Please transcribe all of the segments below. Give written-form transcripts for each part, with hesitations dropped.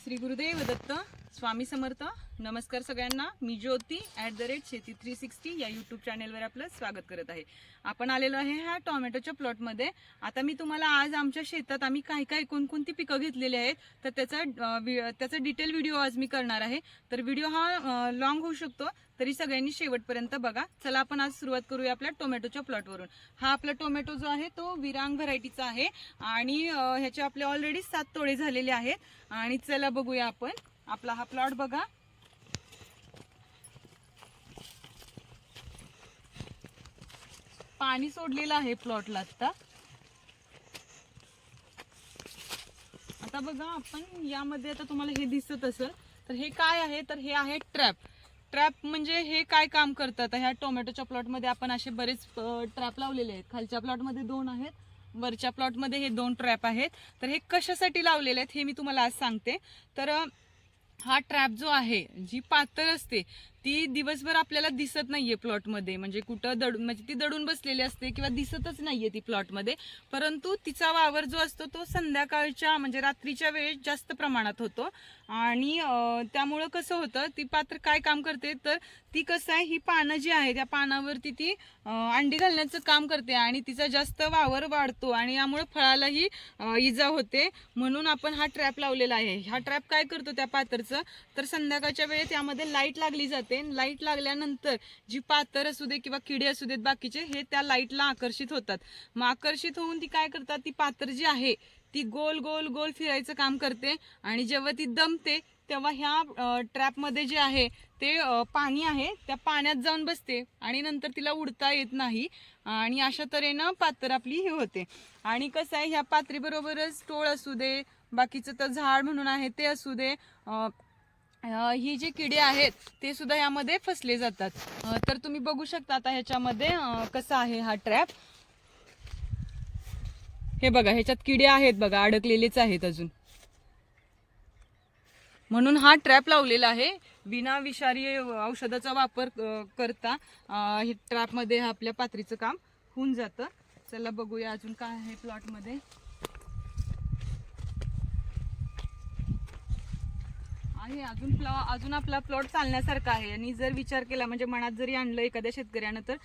श्री गुरुदेव दत्त, स्वामी समर्थ. नमस्कार सगळ्यांना. मी ज्योती @शेती 360 या यूट्यूब चॅनेलवर आपलं स्वागत करत आहे. आपण आलेलो आहे ह्या टोमॅटोच्या प्लॉटमध्ये. आता मी तुम्हाला आज आमच्या शेतात आम्ही काय कोणकोणती पिकं घेतलेली आहेत तर त्याचा डिटेल व्हिडिओ आज मी करणार आहे. तर व्हिडिओ हा लॉंग होऊ शकतो, तरी सगळ्यांनी शेवटपर्यंत बघा. चला आपण आज सुरुवात करूया आपल्या टोमॅटोच्या प्लॉटवरून. हा आपला टोमॅटो जो आहे तो विरांग व्हरायटीचा आहे आणि ह्याचे आपले ऑलरेडी 7 तोडे झालेले आहेत. आणि चला बघूया आपण आपला हा प्लॉट. बघा, पाणी सोडलेलं आहे प्लॉटला आता बघा आपण यामध्ये. आता तुम्हाला हे दिसत असेल तर हे काय आहे, तर हे आहे ट्रॅप. म्हणजे हे काय काम करतात, ह्या टोमॅटोच्या प्लॉटमध्ये आपण असे बरेच ट्रॅप लावलेले आहेत. खालच्या प्लॉटमध्ये 2 आहेत, वरच्या प्लॉटमध्ये हे 2 ट्रॅप आहेत. तर हे कशासाठी लावलेले आहेत हे मी तुम्हाला आज सांगते. तर हा ट्रॅप जो आहे, जी पातळ असते ती दिवसभर आपल्याला दिसत नाहीये प्लॉटमध्ये. म्हणजे कुठं म्हणजे ती दडून बसलेली असते किंवा दिसतच नाहीये ती प्लॉटमध्ये. परंतु तिचा वावर जो असतो तो संध्याकाळच्या म्हणजे रात्रीच्या वेळेस जास्त प्रमाणात होतो. आणि त्यामुळं कसं होतं, ती पात्र काय काम करते तर ती कसं आहे, ही पानं जी आहे त्या पानावरती ती अंडी घालण्याचं काम करते आणि तिचा जास्त वावर वाढतो आणि यामुळे फळालाही इजा होते. म्हणून आपण हा ट्रॅप लावलेला आहे. हा ट्रॅप काय करतो त्या पातरचं, तर संध्याकाळच्या वेळेस यामध्ये लाईट लागली जाते. लाईट लागल्यानंतर जी पातर असू दे किंवा किडे असू देत बाकीचे, हे त्या लाईटला आकर्षित होतात. मग आकर्षित होऊन ती काय करतात, ती पातर जी आहे ती गोल गोल गोल फिरायचं काम करते. आणि जेव्हा ती दमते तेव्हा ह्या ट्रॅपमध्ये जे आहे ते पाणी आहे, त्या पाण्यात जाऊन बसते आणि नंतर तिला उडता येत नाही. आणि अशा तऱ्हेनं पातर आपली हे होते. आणि कसं आहे, ह्या पात्रीबरोबरच टोळ असू दे, बाकीचं तर झाड म्हणून आहे ते असू दे, ही जी किडे आहेत ते सुद्धा यामध्ये फसले जातात. तर तुम्ही बघू शकता आता ह्याच्यामध्ये कसा आहे हा ट्रॅप. हे बघा, ह्याच्यात किडे आहेत बघा, अडकलेलेच आहेत अजून. म्हणून हा ट्रॅप लावलेला आहे. बिना विषारी औषधाचा वापर करता हे ट्रॅपमध्ये आपल्या पात्रीचं काम होऊन जातं. चला बघूया अजून काय आहे प्लॉटमध्ये. आहे अजून आपला प्लॉट चालण्यासारखा आहे. आणि जर विचार केला म्हणजे मनात जरी आणलं एखाद्या शेतकऱ्यानं तर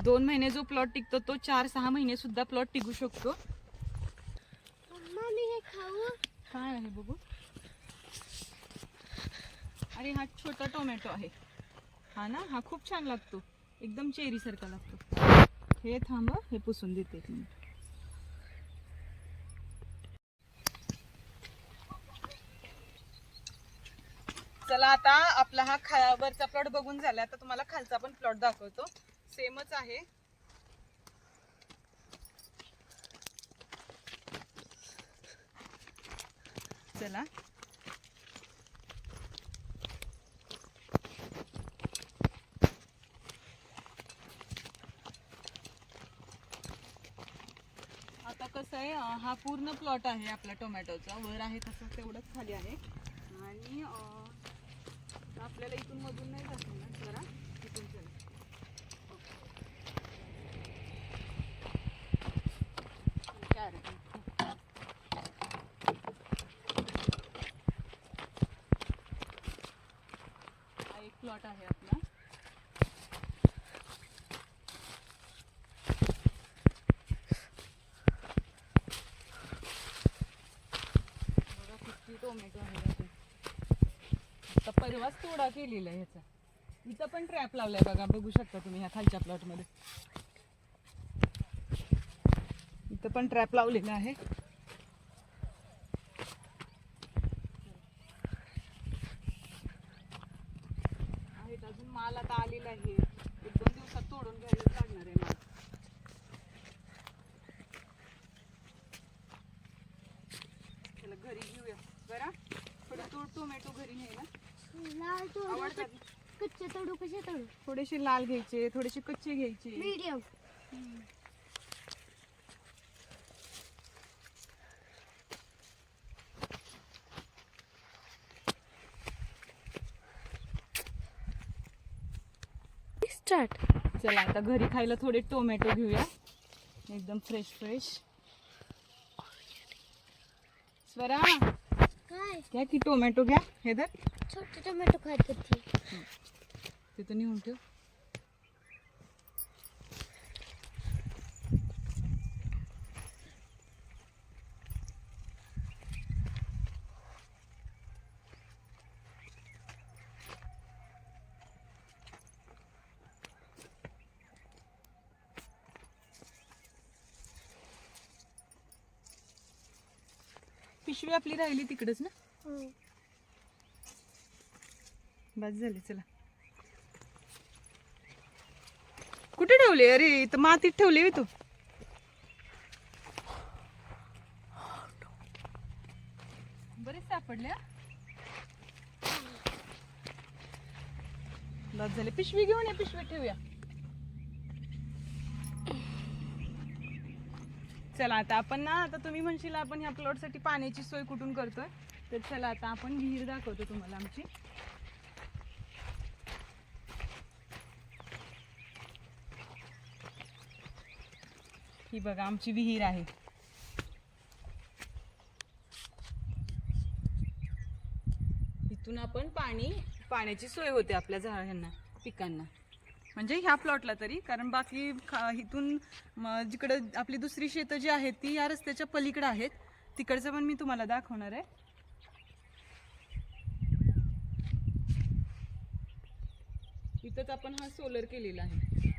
2 महिने जो प्लॉट टिकतो तो 4-6 महिने सुद्धा प्लॉट टिकू शकतो. काय आहे बघू. अरे हा छोटा टोमॅटो आहे हा ना, हा खूप छान लागतो, एकदम चेरी सारखा लागतो. हे थांब, हे पुसून देते. चला आता आपला हा वरचा प्लॉट बघून झाला. आता तुम्हाला खालचा पण प्लॉट दाखवतो. सेमच आहे. चला आता कसं आहे, हा पूर्ण प्लॉट आहे आपला टोमॅटोचा. वर आहे तसं तेवढंच खाली आहे. आणि आपल्याला इथून मधून नाही जात ना, जरा इथून चला. हा एक प्लॉट आहे आपला. बघा किती टोमॅटो आहे. आता परवाच तोडा केलेला आहे ह्याचा. इथं पण ट्रॅप लावलाय बघा, बघू शकता तुम्ही ह्या खालच्या प्लॉट मध्ये. इथं पण ट्रॅप लावलेला आहे. अजून माल आता आलेला आहे. 1-2 दिवसात तोडून घ्यायला लागणार आहे माल. चला घरी घेऊया बरं. थोडं टोमॅटो घरी न्यायला आवडतात. कच्चे तोडू कसे तोडू? थोडेसे लाल घ्यायचे, थोडेसे कच्चे घ्यायचे. मीडियम. स्टार्ट. चला आता घरी खायला थोडे टोमॅटो घेऊया, एकदम फ्रेश. स्वरा काय घ्या की टोमॅटो घ्या. हे धर, छोटे टोमॅटो खात होती. तिथं नेऊन ठेव. पिशवी आपली राहिली तिकडेच ना. बस झाली, चला. कुठे ठेवले? अरे इथं मातीत ठेवले तू. बरेच सापडले हा? बस झाले. पिशवी घेऊन ये, पिशवी ठेवूया. चला आता आपण ना, आता तुम्ही म्हणशील आपण ह्या प्लॉट साठी पाण्याची सोय कुठून करतोय, तर चला आता आपण विहीर दाखवतो तुम्हाला आमची. ही बघा आमची विहीर आहे. इथून आपण पाण्याची सोय होते आपल्या झाडांना, पिकांना, म्हणजे ह्या प्लॉटला तरी. कारण बाकी इथून जिकडं आपली दुसरी शेतं जी आहेत ती या रस्त्याच्या पलीकडे आहेत. तिकडचं पण मी तुम्हाला दाखवणार आहे. इथंच आपण हा सोलर केलेला आहे.